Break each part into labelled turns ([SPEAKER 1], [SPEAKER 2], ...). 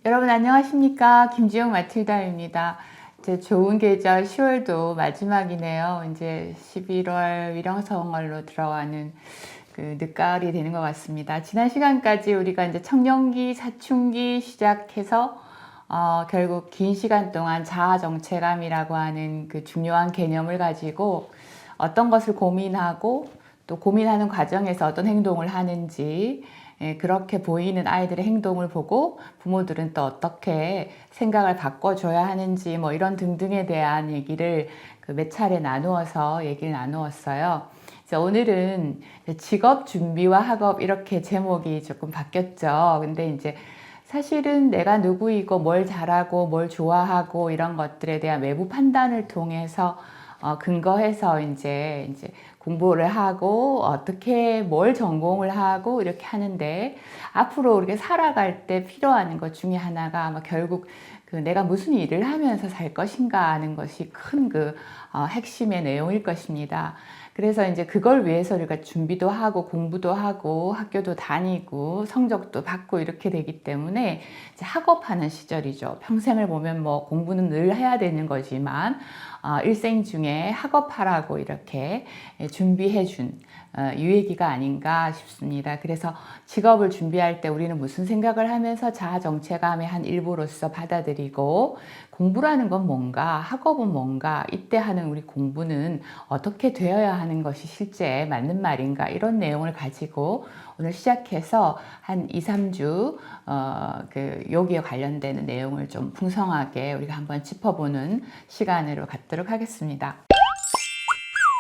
[SPEAKER 1] 여러분 안녕하십니까? 김지영 마틸다입니다. 이제 좋은 계절 10월도 마지막이네요. 이제 11월 위령성월로 들어가는 그 늦가을이 되는 것 같습니다. 지난 시간까지 우리가 이제 청년기, 사춘기 시작해서 결국 긴 시간 동안 자아 정체감이라고 하는 그 중요한 개념을 가지고 어떤 것을 고민하고 또 고민하는 과정에서 어떤 행동을 하는지, 그렇게 보이는 아이들의 행동을 보고 부모들은 또 어떻게 생각을 바꿔줘야 하는지 뭐 이런 등등에 대한 얘기를 그 몇 차례 나누어서 얘기를 나누었어요. 그래서 오늘은 직업 준비와 학업 이렇게 제목이 조금 바뀌었죠. 근데 이제 사실은 내가 누구이고 뭘 잘하고 뭘 좋아하고 이런 것들에 대한 외부 판단을 통해서 근거해서 이제 공부를 하고 어떻게 뭘 전공을 하고 이렇게 하는데, 앞으로 우리가 살아갈 때 필요한 것 중에 하나가 아마 결국 그 내가 무슨 일을 하면서 살 것인가 하는 것이 큰 그 핵심의 내용일 것입니다. 그래서 이제 그걸 위해서 우리가 준비도 하고 공부도 하고 학교도 다니고 성적도 받고 이렇게 되기 때문에 이제 학업하는 시절이죠. 평생을 보면 뭐 공부는 늘 해야 되는 거지만 일생 중에 학업하라고 이렇게 준비해 준 유예기가 아닌가 싶습니다. 그래서 직업을 준비할 때 우리는 무슨 생각을 하면서 자아 정체감의 한 일부로서 받아들이고, 공부라는 건 뭔가, 학업은 뭔가, 이때 하는 우리 공부는 어떻게 되어야 하는 것이 실제 맞는 말인가, 이런 내용을 가지고 오늘 시작해서 한 2, 3주 그 여기에 관련되는 내용을 좀 풍성하게 우리가 한번 짚어보는 시간으로 갖도록 하겠습니다.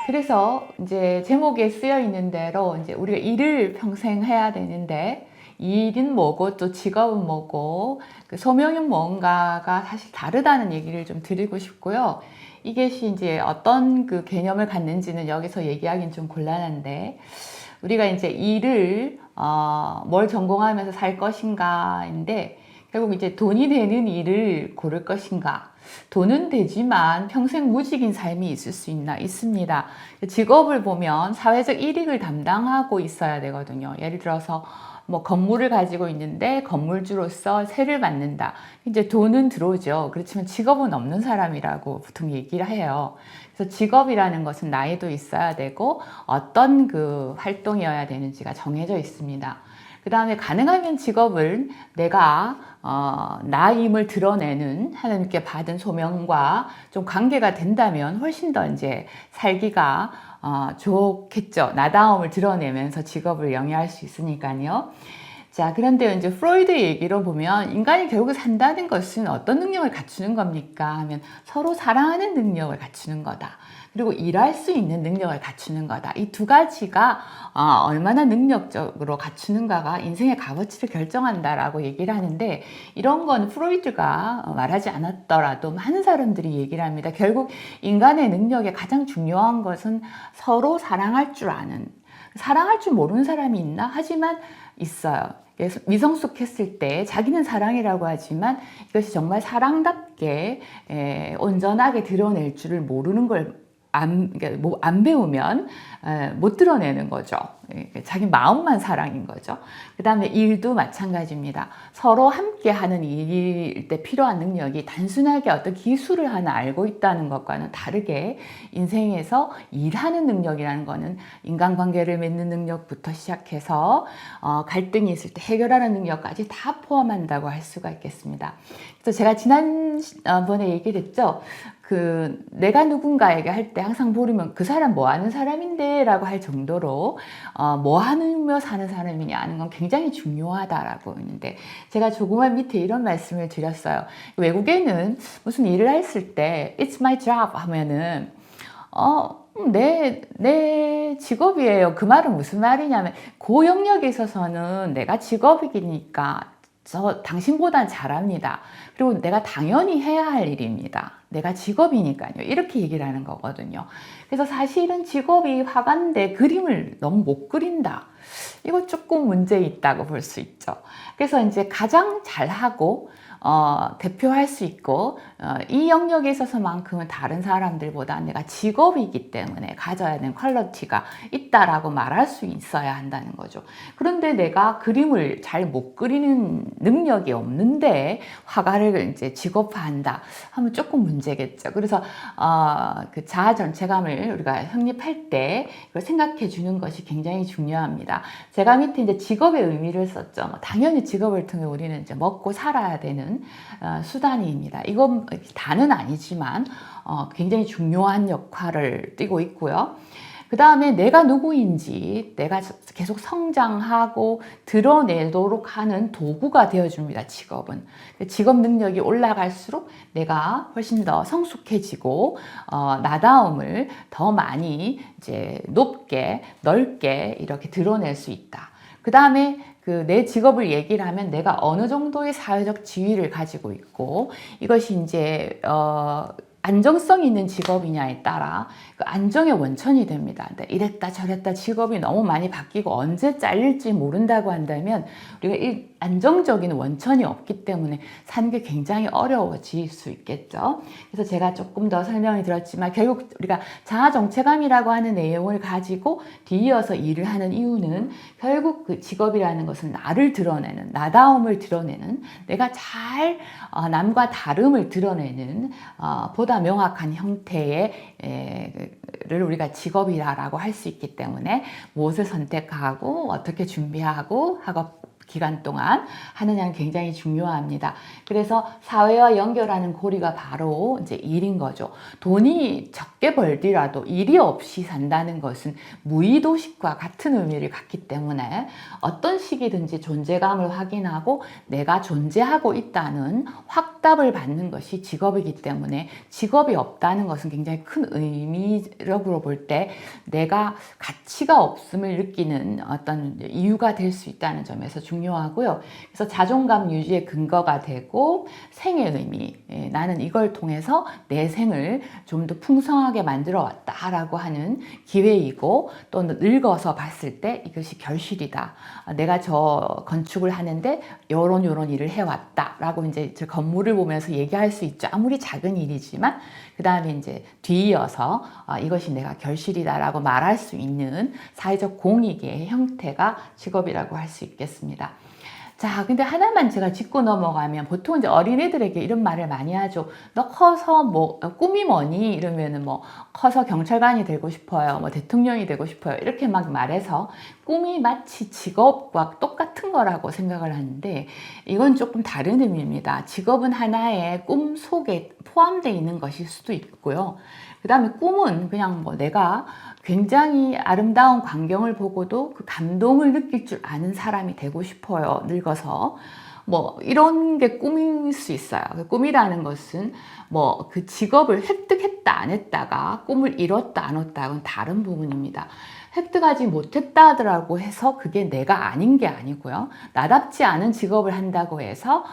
[SPEAKER 1] 그래서 이제 제목에 쓰여 있는 대로 이제 우리가 일을 평생 해야 되는데, 일은 뭐고 또 직업은 뭐고 그 소명은 뭔가가 사실 다르다는 얘기를 좀 드리고 싶고요. 이것이 이제 어떤 그 개념을 갖는지는 여기서 얘기하기는 좀 곤란한데, 우리가 이제 일을 뭘 전공하면서 살 것인가인데, 결국 이제 돈이 되는 일을 고를 것인가, 돈은 되지만 평생 무직인 삶이 있을 수 있나? 있습니다. 직업을 보면 사회적 이익을 담당하고 있어야 되거든요. 예를 들어서 뭐 건물을 가지고 있는데 건물주로서 세를 받는다. 이제 돈은 들어오죠. 그렇지만 직업은 없는 사람이라고 보통 얘기를 해요. 그래서 직업이라는 것은 나이도 있어야 되고 어떤 그 활동이어야 되는지가 정해져 있습니다. 그 다음에 가능하면 직업을 내가 나임을 드러내는 하나님께 받은 소명과 좀 관계가 된다면 훨씬 더 이제 살기가 좋겠죠. 나다움을 드러내면서 직업을 영위할 수 있으니까요. 자, 그런데 이제 프로이드 얘기로 보면 인간이 결국 산다는 것은 어떤 능력을 갖추는 겁니까? 하면 서로 사랑하는 능력을 갖추는 거다. 그리고 일할 수 있는 능력을 갖추는 거다. 이 두 가지가 얼마나 능력적으로 갖추는가가 인생의 값어치를 결정한다라고 얘기를 하는데, 이런 건 프로이드가 말하지 않았더라도 많은 사람들이 얘기를 합니다. 결국 인간의 능력의 가장 중요한 것은 서로 사랑할 줄 아는, 사랑할 줄 모르는 사람이 있나? 하지만 있어요. 미성숙했을 때 자기는 사랑이라고 하지만 이것이 정말 사랑답게 온전하게 드러낼 줄을 모르는 걸 그러니까 안 배우면 못 드러내는 거죠. 자기 마음만 사랑인 거죠. 그 다음에 일도 마찬가지입니다. 서로 함께 하는 일일 때 필요한 능력이 단순하게 어떤 기술을 하나 알고 있다는 것과는 다르게, 인생에서 일하는 능력이라는 거는 인간관계를 맺는 능력부터 시작해서 갈등이 있을 때 해결하는 능력까지 다 포함한다고 할 수가 있겠습니다. 그래서 제가 지난번에 얘기를 했죠. 그 내가 누군가에게 할 때 항상 물으면 그 사람 뭐 하는 사람인데 라고 할 정도로 뭐 하며 사는 사람이냐 하는 건 굉장히 중요하다라고 했는데, 제가 조금만 밑에 이런 말씀을 드렸어요. 외국에는 무슨 일을 했을 때 It's my job 하면은 내 직업이에요. 그 말은 무슨 말이냐면, 그 영역에 있어서는 내가 직업이니까 당신보단 잘합니다. 그리고 내가 당연히 해야 할 일입니다. 내가 직업이니까요. 이렇게 얘기를 하는 거거든요. 그래서 사실은 직업이 화가인데 그림을 너무 못 그린다. 이거 조금 문제 있다고 볼 수 있죠. 그래서 이제 가장 잘하고 대표할 수 있고 이 영역에 있어서만큼은 다른 사람들보다 내가 직업이기 때문에 가져야 하는 퀄리티가 있다라고 말할 수 있어야 한다는 거죠. 그런데 내가 그림을 잘 못 그리는 능력이 없는데 화가를 이제 직업화한다 하면 조금 문제겠죠. 그래서 그 자아 전체감을 우리가 확립할 때 이걸 생각해 주는 것이 굉장히 중요합니다. 제가 밑에 이제 직업의 의미를 썼죠. 당연히 직업을 통해 우리는 이제 먹고 살아야 되는 수단입니다. 이건 다는 아니지만 굉장히 중요한 역할을 띠고 있고요. 그 다음에 내가 누구인지 내가 계속 성장하고 드러내도록 하는 도구가 되어줍니다. 직업은. 직업 능력이 올라갈수록 내가 훨씬 더 성숙해지고 나다움을 더 많이 이제 높게 넓게 이렇게 드러낼 수 있다. 그 다음에 내 직업을 얘기를 하면 내가 어느 정도의 사회적 지위를 가지고 있고 이것이 이제 안정성 있는 직업이냐에 따라 그 안정의 원천이 됩니다. 근데 이랬다 저랬다 직업이 너무 많이 바뀌고 언제 잘릴지 모른다고 한다면 우리가 이 안정적인 원천이 없기 때문에 사는 게 굉장히 어려워질 수 있겠죠. 그래서 제가 조금 더 설명을 드렸지만 결국 우리가 자아 정체감이라고 하는 내용을 가지고 뒤이어서 일을 하는 이유는 결국 그 직업이라는 것은 나를 드러내는 나다움을 드러내는 내가 잘 남과 다름을 드러내는 보다 명확한 형태의 를 우리가 직업이라고 할 수 있기 때문에 무엇을 선택하고 어떻게 준비하고 학업 기간 동안 하느냐는 굉장히 중요합니다. 그래서 사회와 연결하는 고리가 바로 이제 일인 거죠. 돈이 적게 벌더라도 일이 없이 산다는 것은 무의도식과 같은 의미를 갖기 때문에 어떤 시기든지 존재감을 확인하고 내가 존재하고 있다는 확답을 받는 것이 직업이기 때문에 직업이 없다는 것은 굉장히 큰 의미적으로 볼 때 내가 가치가 없음을 느끼는 어떤 이유가 될 수 있다는 점에서 중요하고요. 그래서 자존감 유지의 근거가 되고 생의 의미, 나는 이걸 통해서 내 생을 좀 더 풍성하게 만들어 왔다라고 하는 기회이고 또 늙어서 봤을 때 이것이 결실이다. 내가 저 건축을 하는데 요런 일을 해왔다라고 이제 저 건물을 보면서 얘기할 수 있죠. 아무리 작은 일이지만 그 다음에 이제 뒤이어서 이것이 내가 결실이다라고 말할 수 있는 사회적 공익의 형태가 직업이라고 할 수 있겠습니다. 자, 근데 하나만 제가 짚고 넘어가면 보통 이제 어린애들에게 이런 말을 많이 하죠. 너 커서 뭐 꿈이 뭐니? 이러면은 뭐 커서 경찰관이 되고 싶어요. 뭐 대통령이 되고 싶어요. 이렇게 막 말해서 꿈이 마치 직업과 똑같은 거라고 생각을 하는데 이건 조금 다른 의미입니다. 직업은 하나의 꿈 속에 포함되어 있는 것일 수도 있고요. 그 다음에 꿈은 그냥 뭐 내가 굉장히 아름다운 광경을 보고도 그 감동을 느낄 줄 아는 사람이 되고 싶어요. 늙어서. 뭐 이런 게 꿈일 수 있어요. 꿈이라는 것은 뭐 그 직업을 획득했다 안 했다가 꿈을 이뤘다 안 이뤘다는 다른 부분입니다. 획득하지 못했다 하더라고 해서 그게 내가 아닌 게 아니고요. 나답지 않은 직업을 한다고 해서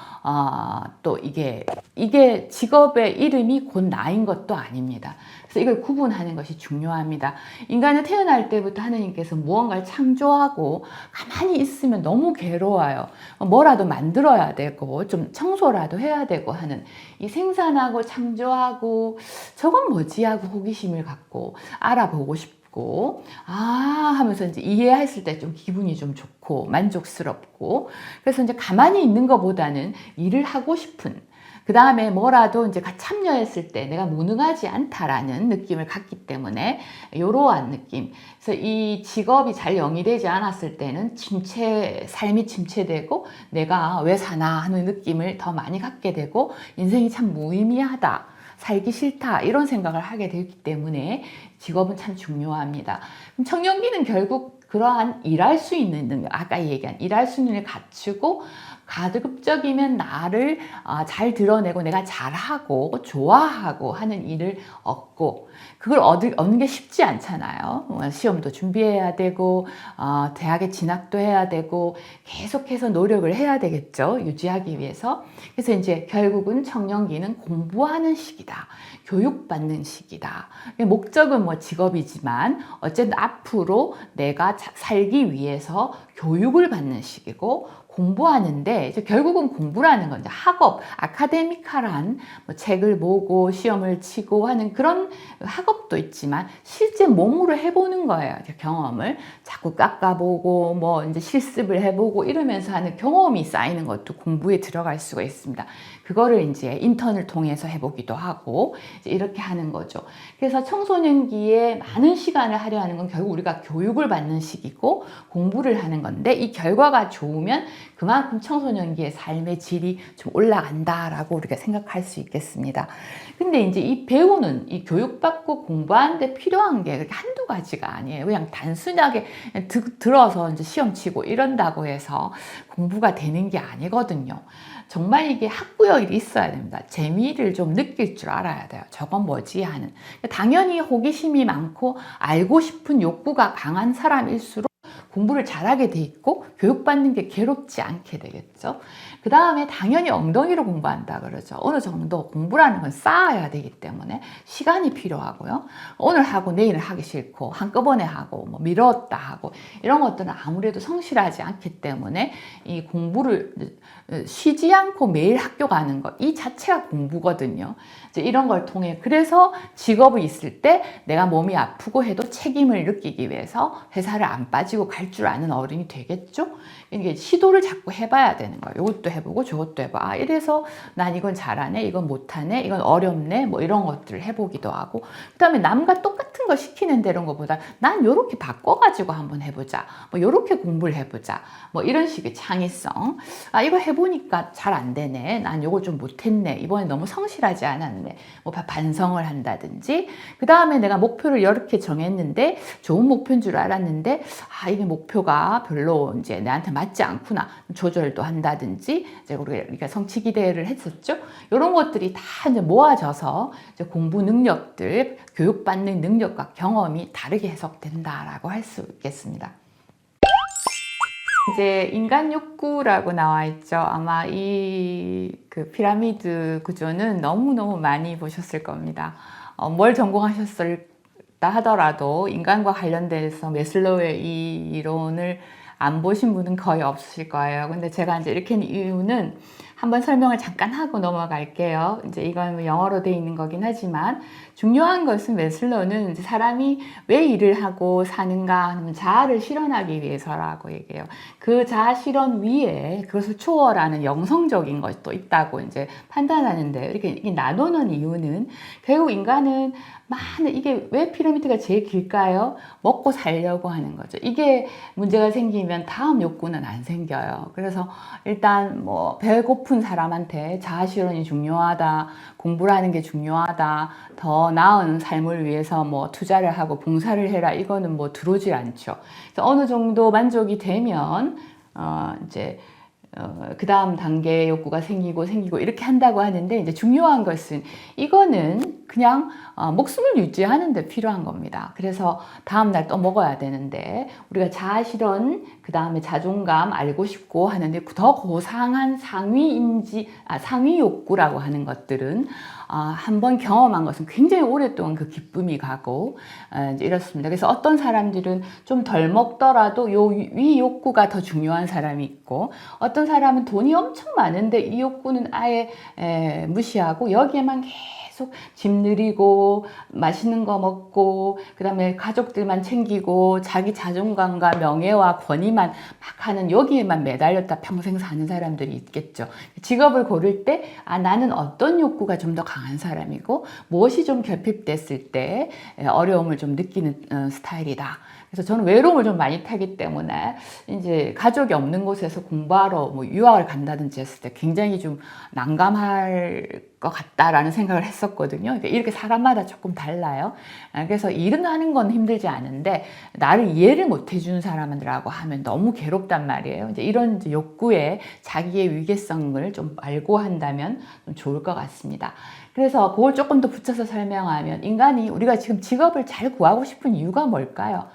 [SPEAKER 1] 또 이게 직업의 이름이 곧 나인 것도 아닙니다. 그래서 이걸 구분하는 것이 중요합니다. 인간은 태어날 때부터 하느님께서 무언가를 창조하고 가만히 있으면 너무 괴로워요. 뭐라도 만들어야 되고 좀 청소라도 해야 되고 하는 이 생산하고 창조하고 저건 뭐지 하고 호기심을 갖고 알아보고 싶고 하면서 이제 이해했을 때 좀 기분이 좀 좋고 만족스럽고 그래서 이제 가만히 있는 것보다는 일을 하고 싶은 그 다음에 뭐라도 이제 참여했을 때 내가 무능하지 않다라는 느낌을 갖기 때문에 이러한 느낌. 그래서 이 직업이 잘 영위되지 않았을 때는 삶이 침체되고 내가 왜 사나 하는 느낌을 더 많이 갖게 되고 인생이 참 무의미하다. 살기 싫다 이런 생각을 하게 되기 때문에 직업은 참 중요합니다. 그럼 청년기는 결국 그러한 일할 수 있는 능력, 아까 얘기한 일할 수 있는 능력을 갖추고 가급적이면 나를 잘 드러내고 내가 잘하고 좋아하고 하는 일을 얻고, 그걸 얻는 게 쉽지 않잖아요. 시험도 준비해야 되고 대학에 진학도 해야 되고 계속해서 노력을 해야 되겠죠. 유지하기 위해서. 그래서 이제 결국은 청년기는 공부하는 시기다. 교육받는 시기다. 목적은 뭐 직업이지만 어쨌든 앞으로 내가 살기 위해서 교육을 받는 시기고, 공부하는데 이제 결국은 공부라는 건 이제 학업, 아카데미칼한 뭐 책을 보고 시험을 치고 하는 그런 학업도 있지만 실제 몸으로 해보는 거예요. 경험을 자꾸 깎아보고 뭐 이제 실습을 해보고 이러면서 하는 경험이 쌓이는 것도 공부에 들어갈 수가 있습니다. 그거를 이제 인턴을 통해서 해보기도 하고 이제 이렇게 하는 거죠. 그래서 청소년기에 많은 시간을 하려 하는 건 결국 우리가 교육을 받는 시기고 공부를 하는 건데, 이 결과가 좋으면 그만큼 청소년기의 삶의 질이 좀 올라간다라고 우리가 생각할 수 있겠습니다. 근데 이제 이 배우는, 이 교육받고 공부하는데 필요한 게 그렇게 한두 가지가 아니에요. 그냥 단순하게 들어서 이제 시험 치고 이런다고 해서 공부가 되는 게 아니거든요. 정말 이게 학구열이 있어야 됩니다. 재미를 좀 느낄 줄 알아야 돼요. 저건 뭐지 하는. 당연히 호기심이 많고 알고 싶은 욕구가 강한 사람일수록 공부를 잘하게 돼 있고 교육받는 게 괴롭지 않게 되겠죠. 그 다음에 당연히 엉덩이로 공부한다 그러죠. 어느 정도 공부라는 건 쌓아야 되기 때문에 시간이 필요하고요. 오늘 하고 내일 하기 싫고 한꺼번에 하고 뭐 미뤘다 하고 이런 것들은 아무래도 성실하지 않기 때문에 이 공부를 쉬지 않고 매일 학교 가는 것, 이 자체가 공부거든요. 이제 이런 걸 통해, 그래서 직업이 있을 때 내가 몸이 아프고 해도 책임을 느끼기 위해서 회사를 안 빠지고 갈 줄 아는 어른이 되겠죠? 이게 시도를 자꾸 해봐야 되는 거예요. 이것도 해보고 저것도 해봐. 아, 이래서 난 이건 잘하네, 이건 못하네, 이건 어렵네, 뭐 이런 것들을 해보기도 하고, 그 다음에 남과 똑같은 거 시키는 대로 것보다 난 요렇게 바꿔가지고 한번 해보자, 뭐 요렇게 공부를 해보자, 뭐 이런 식의 창의성. 아, 이거 해보니까 잘 안 되네, 난 요거 좀 못했네, 이번에 너무 성실하지 않았네, 뭐 반성을 한다든지. 그 다음에 내가 목표를 이렇게 정했는데 좋은 목표인 줄 알았는데 아, 이게 목표가 별로 이제 나한테 맞지 않구나, 조절도 한다든지. 이제 우리가 성취 기대를 했었죠. 이런 것들이 다 이제 모아져서 이제 공부 능력들, 교육받는 능력과 경험이 다르게 해석된다라고 할 수 있겠습니다. 이제 인간 욕구라고 나와 있죠. 아마 이 그 피라미드 구조는 너무너무 많이 보셨을 겁니다. 뭘 전공하셨을까 하더라도 인간과 관련돼서 매슬로우의 이 이론을 안 보신 분은 거의 없으실 거예요. 근데 제가 이제 이렇게 한 이유는 한번 설명을 잠깐 하고 넘어갈게요. 이제 이건 영어로 돼 있는 거긴 하지만 중요한 것은 매슬로우는 사람이 왜 일을 하고 사는가 하면 자아를 실현하기 위해서라고 얘기해요. 그 자아 실현 위에 그것을 초월하는 영성적인 것도 있다고 이제 판단하는데, 이렇게 나누는 이유는 결국 인간은 이게 왜 피라미드가 제일 길까요? 먹고 살려고 하는 거죠. 이게 문제가 생기면 다음 욕구는 안 생겨요. 그래서 일단 뭐 배고픈 사람한테 자아 실현이 중요하다, 공부라는 게 중요하다, 더 나은 삶을 위해서 뭐 투자를 하고 봉사를 해라, 이거는 뭐 들어오질 않죠. 그래서 어느 정도 만족이 되면 이제 그 다음 단계의 욕구가 생기고 이렇게 한다고 하는데, 이제 중요한 것은 이거는 그냥 목숨을 유지하는 데 필요한 겁니다. 그래서 다음날 또 먹어야 되는데, 우리가 자아 실현, 그 다음에 자존감, 알고 싶고 하는데 더 고상한 상위 욕구라고 하는 것들은 한번 경험한 것은 굉장히 오랫동안 그 기쁨이 가고 이제 이렇습니다. 그래서 어떤 사람들은 좀 덜 먹더라도 요 위 욕구가 더 중요한 사람이 있고, 어떤 사람은 돈이 엄청 많은데 이 욕구는 아예 무시하고 여기에만 계속 집 느리고 맛있는 거 먹고 그 다음에 가족들만 챙기고 자기 자존감과 명예와 권위만 막 하는, 여기에만 매달렸다 평생 사는 사람들이 있겠죠. 직업을 고를 때 나는 어떤 욕구가 좀 더 강한 사람이고 무엇이 좀 결핍됐을 때 어려움을 좀 느끼는 스타일이다. 그래서 저는 외로움을 좀 많이 타기 때문에 이제 가족이 없는 곳에서 공부하러 뭐 유학을 간다든지 했을 때 굉장히 좀 난감할 것 같다라는 생각을 했었거든요. 그러니까 이렇게 사람마다 조금 달라요. 그래서 일은 하는 건 힘들지 않은데 나를 이해를 못 해주는 사람들하고 하면 너무 괴롭단 말이에요. 이제 이런 이제 욕구에 자기의 위계성을 좀 알고 한다면 좀 좋을 것 같습니다. 그래서 그걸 조금 더 붙여서 설명하면 인간이 우리가 지금 직업을 잘 구하고 싶은 이유가 뭘까요?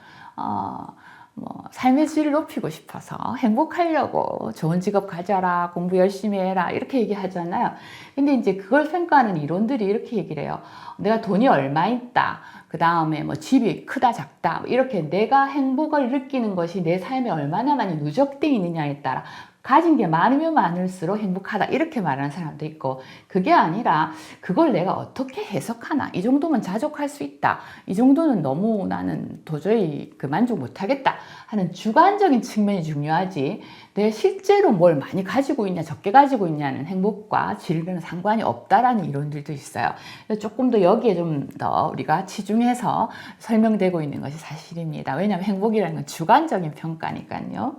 [SPEAKER 1] 삶의 질을 높이고 싶어서 행복하려고 좋은 직업 가져라, 공부 열심히 해라 이렇게 얘기하잖아요. 근데 이제 그걸 평가하는 이론들이 이렇게 얘기를 해요. 내가 돈이 얼마 있다. 그 다음에 뭐 집이 크다 작다 이렇게 내가 행복을 느끼는 것이 내 삶에 얼마나 많이 누적되어 있느냐에 따라 가진 게 많으면 많을수록 행복하다 이렇게 말하는 사람도 있고 그게 아니라 그걸 내가 어떻게 해석하나 이 정도면 자족할 수 있다 이 정도는 너무 나는 도저히 만족 못하겠다 하는 주관적인 측면이 중요하지 내 실제로 뭘 많이 가지고 있냐 적게 가지고 있냐는 행복과 질과는 상관이 없다라는 이론들도 있어요. 조금 더 여기에 좀 더 우리가 치중해서 설명되고 있는 것이 사실입니다. 왜냐하면 행복이라는 건 주관적인 평가니까요.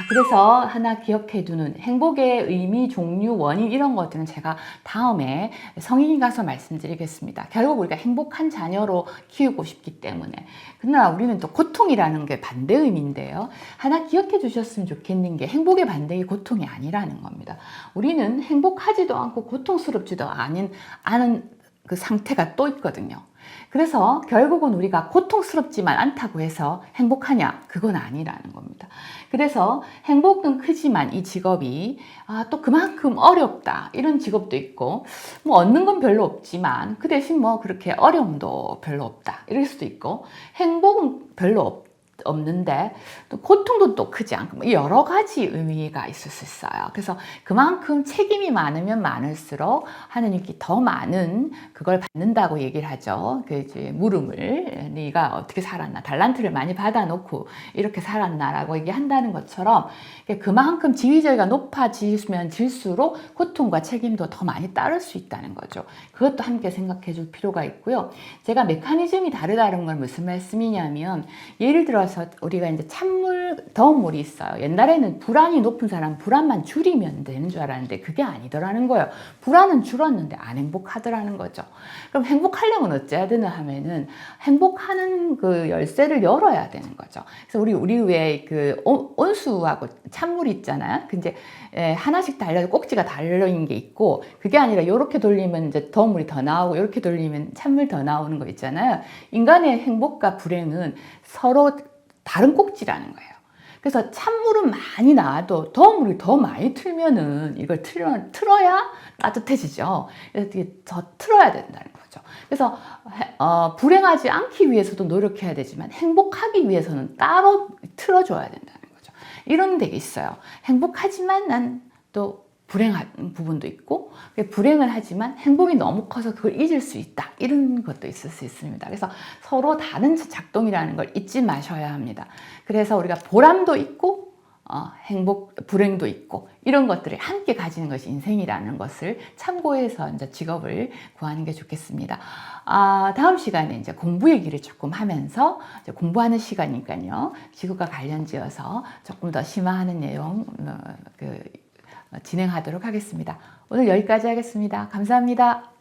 [SPEAKER 1] 그래서 하나 기억해 두는 행복의 의미, 종류, 원인 이런 것들은 제가 다음에 성인이 가서 말씀드리겠습니다. 결국 우리가 행복한 자녀로 키우고 싶기 때문에. 그러나 우리는 또 고통이라는 게 반대 의미인데요. 하나 기억해 주셨으면 좋겠는 게 행복의 반대가 고통이 아니라는 겁니다. 우리는 행복하지도 않고 고통스럽지도 않은 그 상태가 또 있거든요. 그래서 결국은 우리가 고통스럽지만 않다고 해서 행복하냐? 그건 아니라는 겁니다. 그래서 행복은 크지만 이 직업이 또 그만큼 어렵다. 이런 직업도 있고 뭐 얻는 건 별로 없지만 그 대신 뭐 그렇게 어려움도 별로 없다. 이럴 수도 있고 행복은 별로 없는데 또 고통도 또 크지 않고 여러 가지 의미가 있을 수 있어요. 그래서 그만큼 책임이 많으면 많을수록 하느님께 더 많은 그걸 받는다고 얘기를 하죠. 그 이제 물음을 네가 어떻게 살았나 달란트를 많이 받아놓고 이렇게 살았나라고 얘기한다는 것처럼 그만큼 지위저희가 높아지면 질수록 고통과 책임도 더 많이 따를 수 있다는 거죠. 그것도 함께 생각해 줄 필요가 있고요. 제가 메커니즘이 다르다는 건 무슨 말씀이냐면 예를 들어서 우리가 이제 찬물, 더운 물이 있어요. 옛날에는 불안이 높은 사람 불안만 줄이면 되는 줄 알았는데 그게 아니더라는 거예요. 불안은 줄었는데 안 행복하더라는 거죠. 그럼 행복하려면 어째야 되나 하면은 행복하는 그 열쇠를 열어야 되는 거죠. 그래서 우리 왜 그 온수하고 찬물이 있잖아요. 근데 하나씩 달려 꼭지가 달려있는 게 있고 그게 아니라 이렇게 돌리면 이제 더운 물이 더 나오고 이렇게 돌리면 찬물 더 나오는 거 있잖아요. 인간의 행복과 불행은 서로 다른 꼭지라는 거예요. 그래서 찬물은 많이 나와도 더운 물이 더 많이 틀면은 이걸 틀어야 따뜻해지죠. 그래서 더 틀어야 된다는 거죠. 그래서 불행하지 않기 위해서도 노력해야 되지만 행복하기 위해서는 따로 틀어줘야 된다는 거죠. 이런 데 있어요. 행복하지만 난 또 불행한 부분도 있고 불행을 하지만 행복이 너무 커서 그걸 잊을 수 있다. 이런 것도 있을 수 있습니다. 그래서 서로 다른 작동이라는 걸 잊지 마셔야 합니다. 그래서 우리가 보람도 있고 행복, 불행도 있고 이런 것들을 함께 가지는 것이 인생이라는 것을 참고해서 이제 직업을 구하는 게 좋겠습니다. 다음 시간에 이제 공부 얘기를 조금 하면서 이제 공부하는 시간이니까요. 직업과 관련지어서 조금 더 심화하는 내용 진행하도록 하겠습니다. 오늘 여기까지 하겠습니다. 감사합니다.